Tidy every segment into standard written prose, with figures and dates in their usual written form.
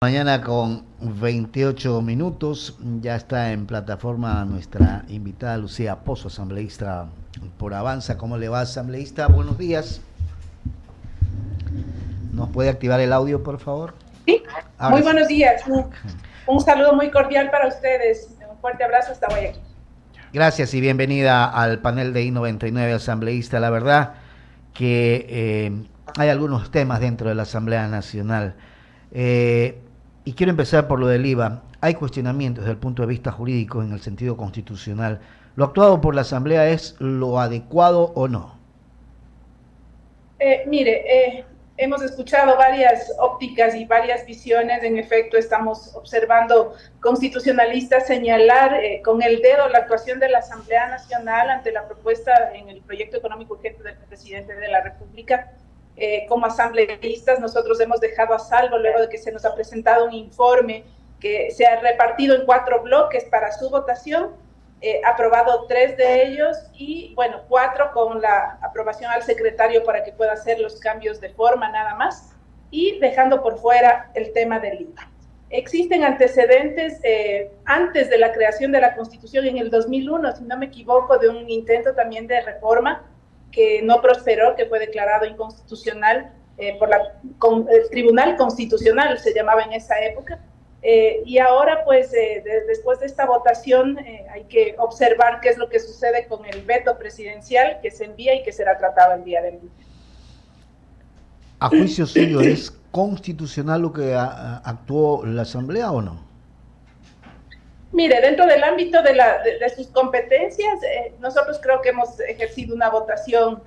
Mañana con 28 minutos, ya está en plataforma nuestra invitada Lucía Pozo, asambleísta por Avanza. ¿Cómo le va, asambleísta? Buenos días. ¿Nos puede activar el audio, por favor? Sí, Ahora muy sí. buenos días. Un saludo muy cordial para ustedes. Un fuerte abrazo hasta Guayaquil. Gracias y bienvenida al panel de I99 asambleísta. La verdad que hay algunos temas dentro de la Asamblea Nacional. Y quiero empezar por lo del IVA. Hay cuestionamientos desde el punto de vista jurídico en el sentido constitucional. ¿Lo actuado por la Asamblea es lo adecuado o no? Hemos escuchado varias ópticas y varias visiones. En efecto, estamos observando constitucionalistas señalar con el dedo la actuación de la Asamblea Nacional ante la propuesta en el proyecto económico urgente del presidente de la República. Como asambleístas, nosotros hemos dejado a salvo, luego de que se nos ha presentado un informe que se ha repartido en 4 bloques para su votación, aprobado 3 de ellos y, bueno, 4 con la aprobación al secretario para que pueda hacer los cambios de forma nada más, y dejando por fuera el tema del IVA. Existen antecedentes antes de la creación de la Constitución en el 2001, si no me equivoco, de un intento también de reforma que no prosperó, que fue declarado inconstitucional por el Tribunal Constitucional, se llamaba en esa época. Y ahora, pues, después de esta votación, hay que observar qué es lo que sucede con el veto presidencial que se envía y que será tratado el día de mañana. ¿A juicio suyo es constitucional lo que actuó la Asamblea o no? Mire, dentro del ámbito de sus competencias, nosotros creo que hemos ejercido una votación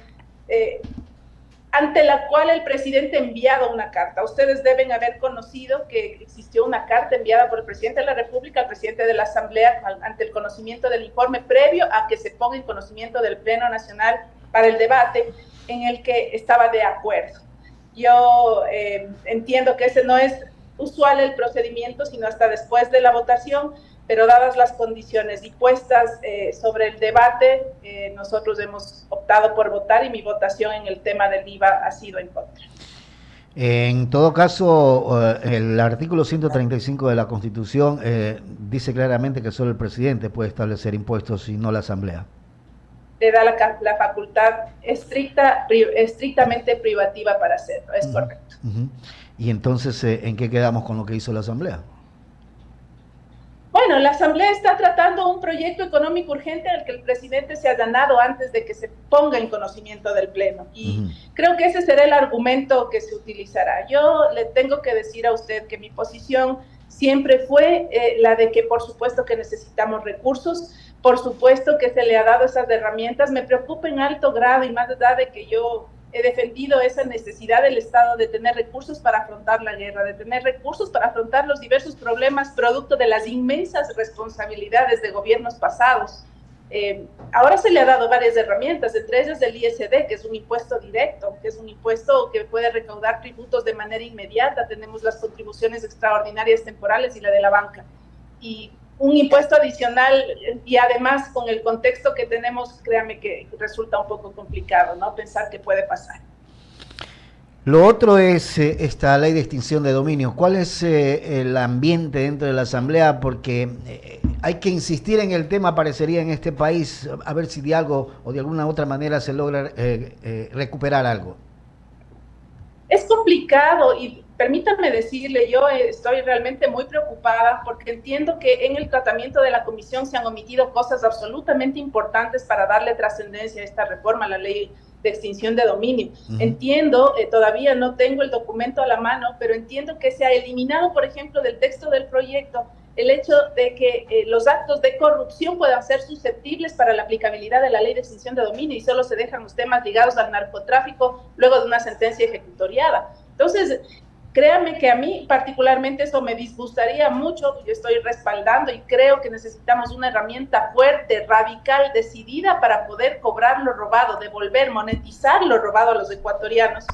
ante la cual el presidente ha enviado una carta. Ustedes deben haber conocido que existió una carta enviada por el presidente de la República al presidente de la Asamblea ante el conocimiento del informe previo a que se ponga en conocimiento del Pleno Nacional para el debate, en el que estaba de acuerdo. Yo entiendo que ese no es usual el procedimiento, sino hasta después de la votación, pero dadas las condiciones y puestas sobre el debate, nosotros hemos optado por votar y mi votación en el tema del IVA ha sido en contra. En todo caso, el artículo 135 de la Constitución dice claramente que solo el presidente puede establecer impuestos y no la Asamblea. Le da la facultad estrictamente privativa para hacerlo, es correcto. Y entonces, ¿en qué quedamos con lo que hizo la Asamblea? Bueno, la Asamblea está tratando un proyecto económico urgente al que el presidente se ha ganado antes de que se ponga en conocimiento del Pleno. Y creo que ese será el argumento que se utilizará. Yo le tengo que decir a usted que mi posición siempre fue la de que por supuesto que necesitamos recursos, por supuesto que se le ha dado esas herramientas. Me preocupa en alto grado y más allá de que yo he defendido esa necesidad del Estado de tener recursos para afrontar la guerra, de tener recursos para afrontar los diversos problemas producto de las inmensas responsabilidades de gobiernos pasados. Ahora se le ha dado varias herramientas, entre ellas el ISD, que es un impuesto directo, que es un impuesto que puede recaudar tributos de manera inmediata. Tenemos las contribuciones extraordinarias temporales y la de la banca. Y un impuesto adicional, y además con el contexto que tenemos, créame que resulta un poco complicado, ¿no? Pensar que puede pasar. Lo otro es esta ley de extinción de dominio. ¿Cuál es el ambiente dentro de la Asamblea? Porque hay que insistir en el tema, parecería, en este país, a ver si de algo o de alguna otra manera se logra recuperar algo. Es complicado y permítanme decirle, yo estoy realmente muy preocupada porque entiendo que en el tratamiento de la comisión se han omitido cosas absolutamente importantes para darle trascendencia a esta reforma, la ley de extinción de dominio. Entiendo, todavía no tengo el documento a la mano, pero entiendo que se ha eliminado, por ejemplo, del texto del proyecto el hecho de que los actos de corrupción puedan ser susceptibles para la aplicabilidad de la ley de extinción de dominio y solo se dejan los temas ligados al narcotráfico luego de una sentencia ejecutoriada. Entonces, créanme que a mí particularmente eso me disgustaría mucho. Yo estoy respaldando y creo que necesitamos una herramienta fuerte, radical, decidida para poder cobrar lo robado, devolver, monetizar lo robado a los ecuatorianos.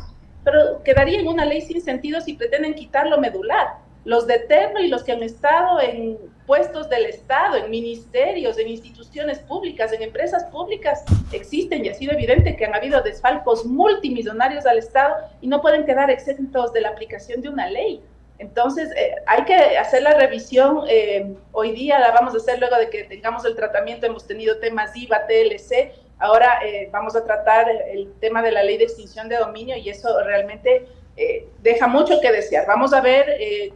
Pero quedaría en una ley sin sentido si pretenden quitar lo medular. Los de terno y los que han estado en puestos del Estado, en ministerios, en instituciones públicas, en empresas públicas, existen y ha sido evidente que han habido desfalcos multimillonarios al Estado y no pueden quedar exentos de la aplicación de una ley. Entonces, hay que hacer la revisión. Hoy día la vamos a hacer luego de que tengamos el tratamiento. Hemos tenido temas IVA, TLC. Ahora vamos a tratar el tema de la ley de extinción de dominio y eso realmente deja mucho que desear. Vamos a ver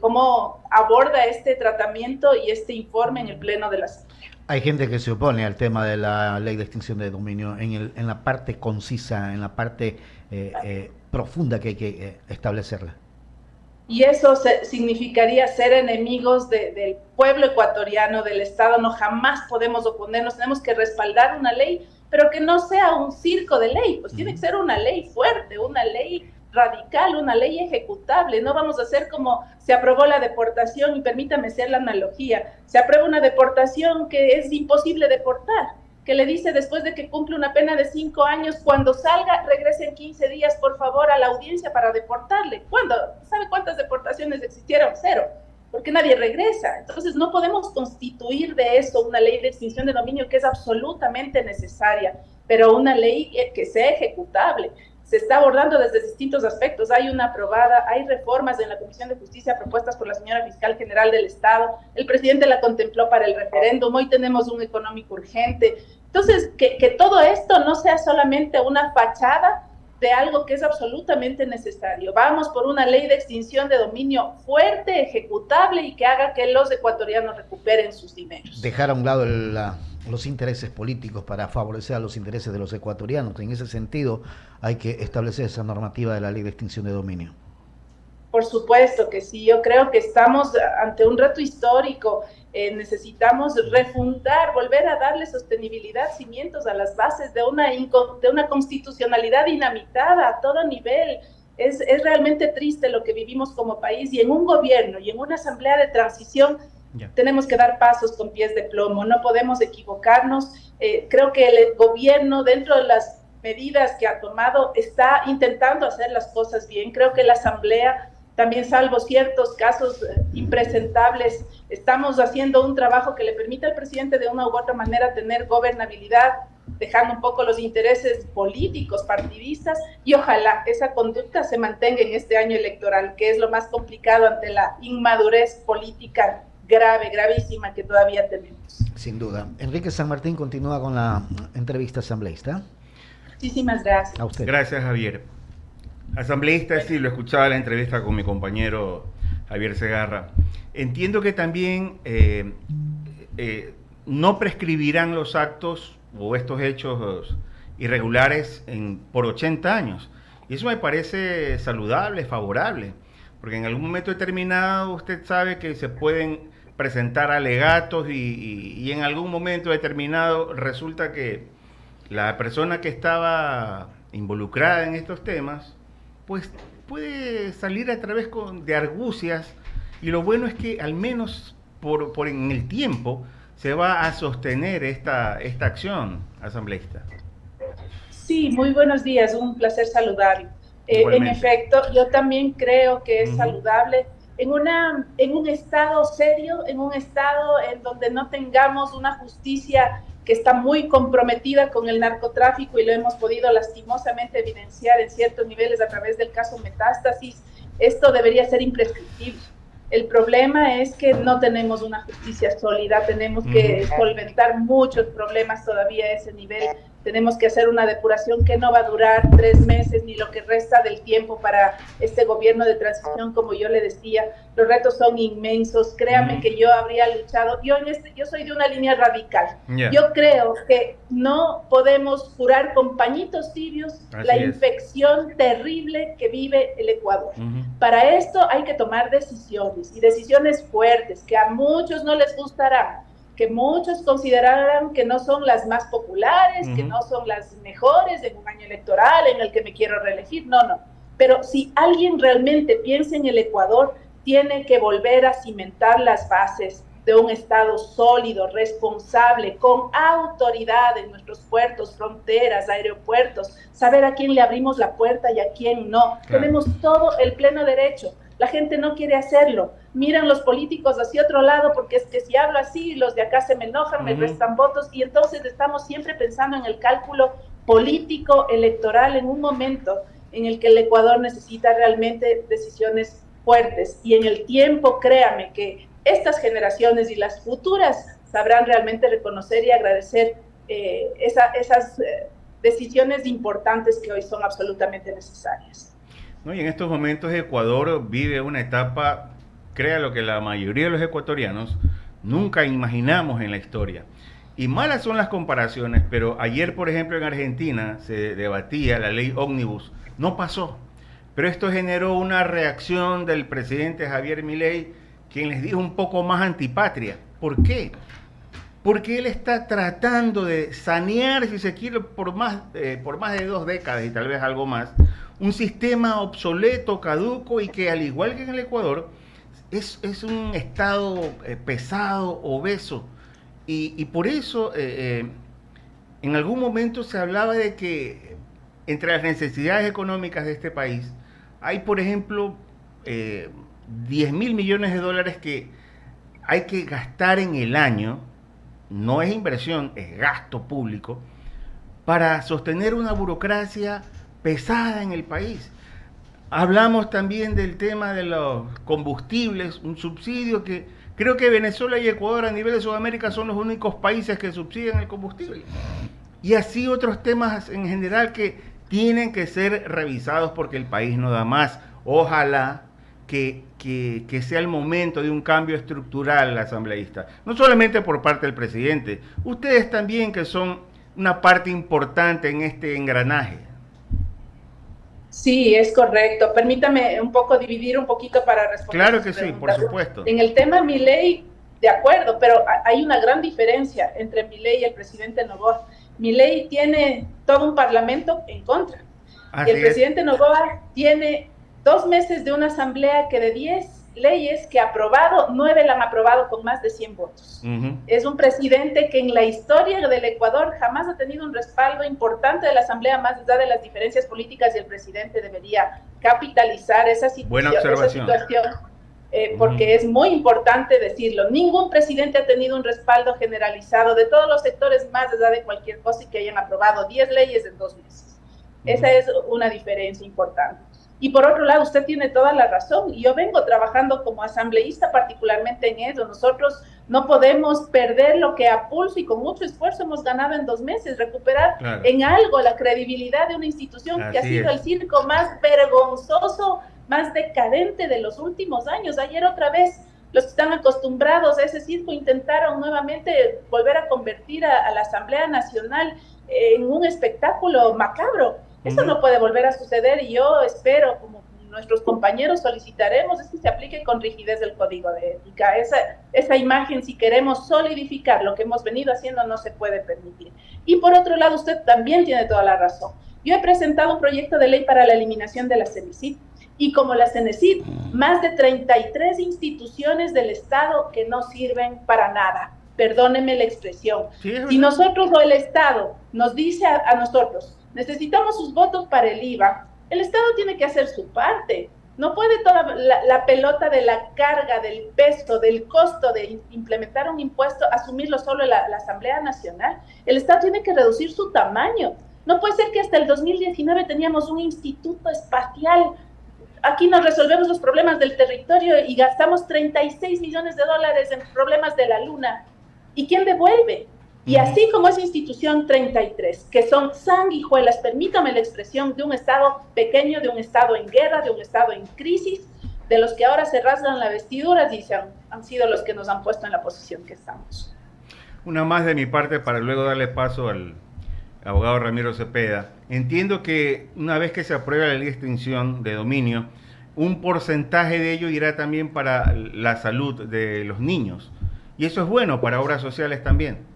cómo aborda este tratamiento y este informe en el Pleno de la Asamblea. Hay gente que se opone al tema de la ley de extinción de dominio en la parte concisa, en la parte profunda que hay que establecerla. Y eso significaría ser enemigos del pueblo ecuatoriano, del Estado. No, jamás podemos oponernos, tenemos que respaldar una ley, pero que no sea un circo de ley, pues tiene que ser una ley fuerte, una ley radical, una ley ejecutable. No vamos a hacer como se aprobó la deportación, y permítame hacer la analogía, se aprueba una deportación que es imposible deportar, que le dice después de que cumple una pena de 5 años, cuando salga, regrese en 15 días, por favor, a la audiencia para deportarle. ¿Cuándo? ¿Sabe cuántas deportaciones existieron? 0, porque nadie regresa. Entonces no podemos constituir de eso una ley de extinción de dominio que es absolutamente necesaria, pero una ley que sea ejecutable. Se está abordando desde distintos aspectos. Hay una aprobada, hay reformas en la Comisión de Justicia propuestas por la señora Fiscal General del Estado. El presidente la contempló para el referéndum. Hoy tenemos un económico urgente. Entonces, que todo esto no sea solamente una fachada de algo que es absolutamente necesario. Vamos por una ley de extinción de dominio fuerte, ejecutable y que haga que los ecuatorianos recuperen sus dineros. Dejar a un lado los intereses políticos para favorecer a los intereses de los ecuatorianos. En ese sentido, hay que establecer esa normativa de la ley de extinción de dominio. Por supuesto que sí, yo creo que estamos ante un reto histórico. Necesitamos refundar, volver a darle sostenibilidad, cimientos a las bases de una constitucionalidad dinamitada a todo nivel. Es realmente triste lo que vivimos como país, y en un gobierno y en una asamblea de transición tenemos que dar pasos con pies de plomo, no podemos equivocarnos. Creo que el gobierno, dentro de las medidas que ha tomado, está intentando hacer las cosas bien. Creo que la asamblea también, salvo ciertos casos impresentables, estamos haciendo un trabajo que le permita al presidente de una u otra manera tener gobernabilidad, dejando un poco los intereses políticos, partidistas, y ojalá esa conducta se mantenga en este año electoral, que es lo más complicado ante la inmadurez política grave, gravísima que todavía tenemos. Sin duda. Enrique San Martín continúa con la entrevista asambleísta. Muchísimas gracias. A usted. Gracias, Javier. Asambleísta, sí, lo escuchaba la entrevista con mi compañero Javier Segarra. Entiendo que también no prescribirán los actos o estos hechos irregulares por 80 años. Y eso me parece saludable, favorable, porque en algún momento determinado usted sabe que se pueden presentar alegatos y en algún momento determinado resulta que la persona que estaba involucrada en estos temas pues puede salir a través de argucias, y lo bueno es que al menos por en el tiempo se va a sostener esta acción asambleísta. Sí, muy buenos días, un placer saludarlo. En efecto, yo también creo que es saludable en un estado serio, en un estado en donde no tengamos una justicia que está muy comprometida con el narcotráfico, y lo hemos podido lastimosamente evidenciar en ciertos niveles a través del caso Metástasis. Esto debería ser imprescriptible. El problema es que no tenemos una justicia sólida, tenemos que solventar muchos problemas todavía a ese nivel. Tenemos que hacer una depuración que no va a durar 3 meses ni lo que resta del tiempo para este gobierno de transición. Como yo le decía, los retos son inmensos. Créame que yo habría luchado. Yo soy de una línea radical. Yo creo que no podemos curar con pañitos tibios la infección terrible que vive el Ecuador. Para esto hay que tomar decisiones, y decisiones fuertes, que a muchos no les gustarán, que muchos considerarán que no son las más populares, que no son las mejores en un año electoral en el que me quiero reelegir. No. Pero si alguien realmente piensa en el Ecuador, tiene que volver a cimentar las bases de un Estado sólido, responsable, con autoridad en nuestros puertos, fronteras, aeropuertos, saber a quién le abrimos la puerta y a quién no. Tenemos todo el pleno derecho. La gente no quiere hacerlo. Miran los políticos hacia otro lado, porque es que si hablo así, los de acá se me enojan, me restan votos, y entonces estamos siempre pensando en el cálculo político, electoral, en un momento en el que el Ecuador necesita realmente decisiones fuertes. Y en el tiempo, créame que estas generaciones y las futuras sabrán realmente reconocer y agradecer esas decisiones importantes que hoy son absolutamente necesarias. ¿No? Y en estos momentos Ecuador vive una etapa, crea lo que la mayoría de los ecuatorianos nunca imaginamos en la historia. Y malas son las comparaciones, pero ayer, por ejemplo, en Argentina se debatía la ley Ómnibus. No pasó. Pero esto generó una reacción del presidente Javier Milei, quien les dijo un poco más antipatria. ¿Por qué? Porque él está tratando de sanear, si se quiere, por más de 2 décadas y tal vez algo más, un sistema obsoleto, caduco y que al igual que en el Ecuador, es un estado pesado, obeso. Y por eso en algún momento se hablaba de que entre las necesidades económicas de este país hay, por ejemplo, 10.000 millones de dólares que hay que gastar en el año. No es inversión, es gasto público, para sostener una burocracia pesada en el país. Hablamos también del tema de los combustibles, un subsidio que creo que Venezuela y Ecuador a nivel de Sudamérica son los únicos países que subsidian el combustible. Y así otros temas en general que tienen que ser revisados porque el país no da más. Ojalá que sea el momento de un cambio estructural asambleísta. No solamente por parte del presidente, ustedes también que son una parte importante en este engranaje. Sí, es correcto. Permítame un poco dividir un poquito para responder. Claro que sí, por supuesto. En el tema Milei, de acuerdo, pero hay una gran diferencia entre Milei y el presidente Noboa. Milei tiene todo un parlamento en contra. Así y el presidente Noboa tiene 2 meses de una asamblea que de 10 leyes que ha aprobado, 9 la han aprobado con más de 100 votos. Es un presidente que en la historia del Ecuador jamás ha tenido un respaldo importante de la asamblea, más allá de las diferencias políticas, y el presidente debería capitalizar esa situación, porque es muy importante decirlo. Ningún presidente ha tenido un respaldo generalizado de todos los sectores, más allá de cualquier cosa, y que hayan aprobado 10 leyes en 2 meses. Esa es una diferencia importante. Y por otro lado, usted tiene toda la razón, y yo vengo trabajando como asambleísta particularmente en eso. Nosotros no podemos perder lo que a pulso y con mucho esfuerzo hemos ganado en 2 meses, recuperar en algo la credibilidad de una institución que ha sido el circo más vergonzoso, más decadente de los últimos años. Ayer otra vez los que están acostumbrados a ese circo intentaron nuevamente volver a convertir a la Asamblea Nacional en un espectáculo macabro. Eso no puede volver a suceder, y yo espero, como nuestros compañeros solicitaremos, es que se aplique con rigidez el código de ética. Esa imagen, si queremos solidificar lo que hemos venido haciendo, no se puede permitir. Y por otro lado, usted también tiene toda la razón. Yo he presentado un proyecto de ley para la eliminación de la CENESID, y como la CENESID, más de 33 instituciones del Estado que no sirven para nada. Perdónenme la expresión. Sí, si nosotros o el Estado nos dice a nosotros, necesitamos sus votos para el IVA, el Estado tiene que hacer su parte. No puede toda la pelota de la carga, del peso, del costo de implementar un impuesto, asumirlo solo la Asamblea Nacional. El Estado tiene que reducir su tamaño. No puede ser que hasta el 2019 teníamos un instituto espacial. Aquí nos resolvemos los problemas del territorio y gastamos 36 millones de dólares en problemas de la luna. ¿Y quién devuelve? Y así como esa institución 33, que son sanguijuelas, permítame la expresión, de un Estado pequeño, de un Estado en guerra, de un Estado en crisis, de los que ahora se rasgan las vestiduras y han sido los que nos han puesto en la posición que estamos. Una más de mi parte para luego darle paso al abogado Ramiro Cepeda. Entiendo que una vez que se apruebe la ley de extinción de dominio, un porcentaje de ello irá también para la salud de los niños. Y eso es bueno para obras sociales también.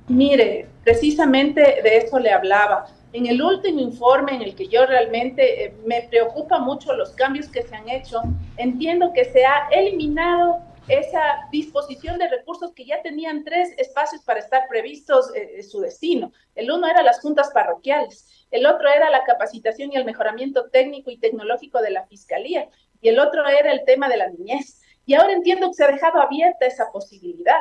Mire, precisamente de eso le hablaba. En el último informe en el que yo realmente me preocupa mucho los cambios que se han hecho, entiendo que se ha eliminado esa disposición de recursos que ya tenían 3 espacios para estar previstos su destino. El uno era las juntas parroquiales, el otro era la capacitación y el mejoramiento técnico y tecnológico de la Fiscalía, y el otro era el tema de la niñez. Y ahora entiendo que se ha dejado abierta esa posibilidad.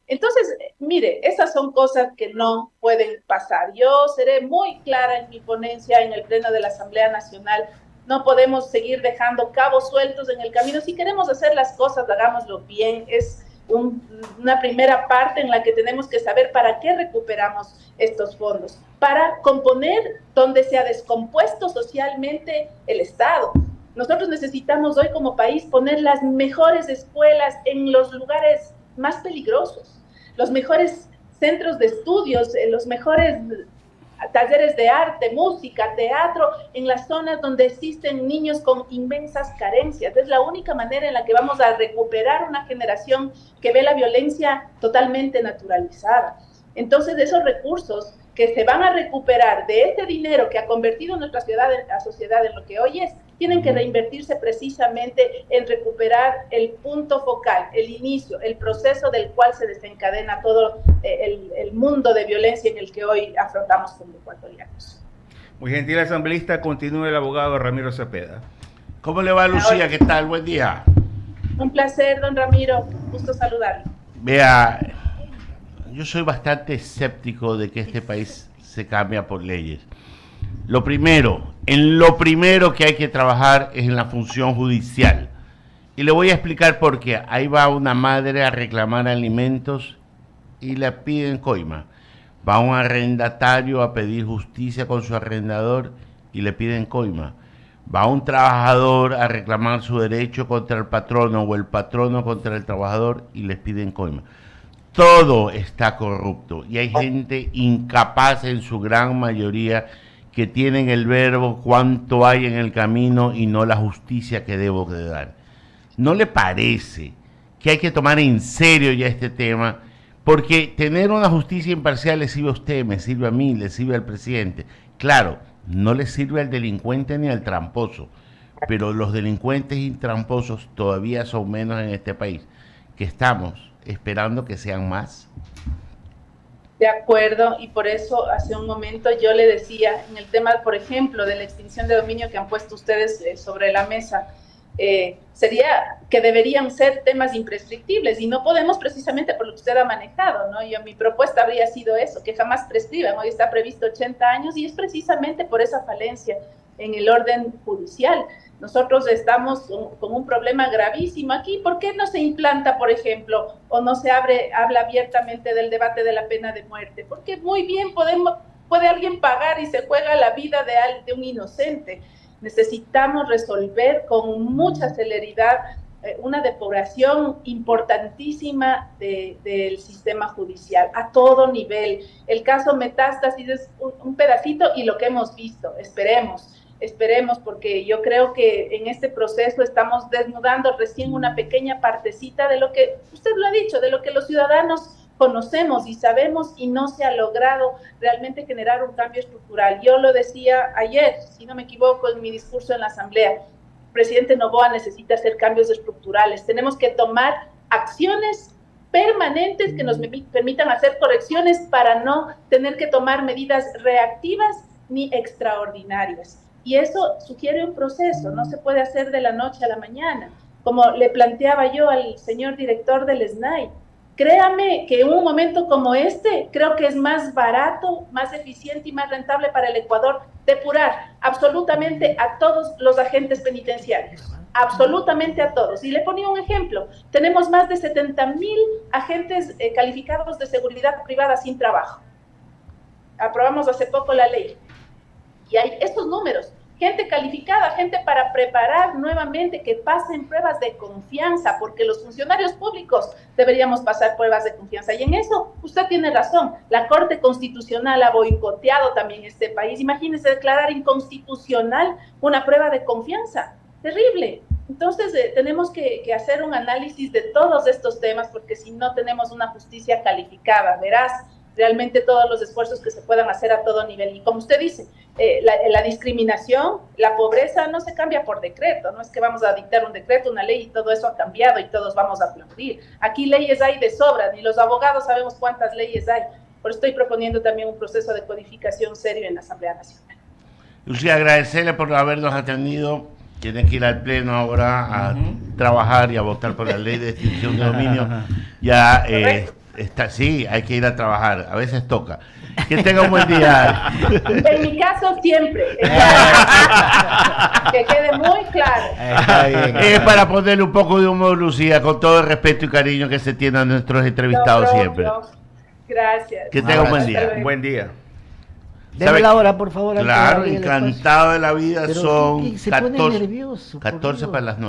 Entonces, mire, esas son cosas que no pueden pasar. Yo seré muy clara en mi ponencia en el Pleno de la Asamblea Nacional. no podemos seguir dejando cabos sueltos en el camino. Si queremos hacer las cosas, hagámoslo bien. Es una primera parte en la que tenemos que saber para qué recuperamos estos fondos, para componer donde se ha descompuesto socialmente el Estado. Nosotros necesitamos hoy como país poner las mejores escuelas en los lugares más peligrosos, los mejores centros de estudios, los mejores talleres de arte, música, teatro, en las zonas donde existen niños con inmensas carencias. Es la única manera en la que vamos a recuperar una generación que ve la violencia totalmente naturalizada. Entonces, esos recursos que se van a recuperar de este dinero que ha convertido nuestra sociedad en lo que hoy es, tienen que reinvertirse precisamente en recuperar el punto focal, el inicio, el proceso del cual se desencadena todo el mundo de violencia en el que hoy afrontamos como ecuatorianos. Muy gentil asambleísta, continúe el abogado Ramiro Cepeda. ¿Cómo le va, Lucía? ¿Qué tal? Buen día. Un placer, don Ramiro, gusto saludarlo. Vea, yo soy bastante escéptico de que este país se cambie por leyes. Lo primero que hay que trabajar es en la función judicial. Y le voy a explicar por qué. Ahí va una madre a reclamar alimentos y le piden coima. Va un arrendatario a pedir justicia con su arrendador y le piden coima. Va un trabajador a reclamar su derecho contra el patrono o el patrono contra el trabajador y les piden coima. Todo está corrupto y hay gente incapaz en su gran mayoría que tienen el verbo cuánto hay en el camino y no la justicia que debo de dar. ¿No le parece que hay que tomar en serio ya este tema? Porque tener una justicia imparcial le sirve a usted, me sirve a mí, le sirve al presidente. Claro, no le sirve al delincuente ni al tramposo, pero los delincuentes y tramposos todavía son menos en este país, que estamos esperando que sean más. De acuerdo, y por eso hace un momento yo le decía, en el tema, por ejemplo, de la extinción de dominio que han puesto ustedes sobre la mesa, sería que deberían ser temas imprescriptibles y no podemos precisamente por lo que usted ha manejado, ¿no? Mi propuesta habría sido eso, que jamás prescriban. Hoy está previsto 80 años y es precisamente por esa falencia en el orden judicial. Nosotros estamos con un problema gravísimo aquí. ¿Por qué no se implanta, por ejemplo, o no se habla abiertamente del debate de la pena de muerte? Porque muy bien puede alguien pagar y se juega la vida de un inocente. Necesitamos resolver con mucha celeridad una depuración importantísima del sistema judicial a todo nivel. El caso Metástasis es un pedacito y lo que hemos visto. Esperemos, porque yo creo que en este proceso estamos desnudando recién una pequeña partecita de lo que, usted lo ha dicho, de lo que los ciudadanos conocemos y sabemos y no se ha logrado realmente generar un cambio estructural. Yo lo decía ayer, si no me equivoco, en mi discurso en la Asamblea, el presidente Noboa necesita hacer cambios estructurales. Tenemos que tomar acciones permanentes que nos permitan hacer correcciones para no tener que tomar medidas reactivas ni extraordinarias. Y eso sugiere un proceso, no se puede hacer de la noche a la mañana. Como le planteaba yo al señor director del SNAI, créame que en un momento como este, creo que es más barato, más eficiente y más rentable para el Ecuador depurar absolutamente a todos los agentes penitenciarios, absolutamente a todos. Y le ponía un ejemplo, tenemos más de 70,000 agentes calificados de seguridad privada sin trabajo. Aprobamos hace poco la ley. Y hay estos números, gente calificada, gente para preparar nuevamente que pasen pruebas de confianza, porque los funcionarios públicos deberíamos pasar pruebas de confianza. Y en eso usted tiene razón, la Corte Constitucional ha boicoteado también este país. Imagínese declarar inconstitucional una prueba de confianza, terrible. Entonces tenemos que hacer un análisis de todos estos temas, porque si no tenemos una justicia calificada, veraz, realmente todos los esfuerzos que se puedan hacer a todo nivel. Y como usted dice, la discriminación, la pobreza no se cambia por decreto, no es que vamos a dictar un decreto, una ley y todo eso ha cambiado y todos vamos a aplaudir. Aquí leyes hay de sobra, ni los abogados sabemos cuántas leyes hay. Por eso estoy proponiendo también un proceso de codificación serio en la Asamblea Nacional. Lucía, agradecerle por habernos atendido. Tiene que ir al Pleno ahora a trabajar y a votar por la ley de extinción de dominio. Ya sí, hay que ir a trabajar, a veces toca. Que tenga un buen día. En mi caso, siempre. Que quede muy claro. Está bien. Es para ponerle un poco de humor, Lucía, con todo el respeto y cariño que se tiene a nuestros entrevistados No, siempre. Gracias. Que tenga un buen Hasta día. luego. Buen día. Deme ¿Sabe la qué? hora, por favor. antes de Claro, abrir el espacio. encantado de la vida. Pero son se pone 14, nervioso, por 14 Dios. para las 9.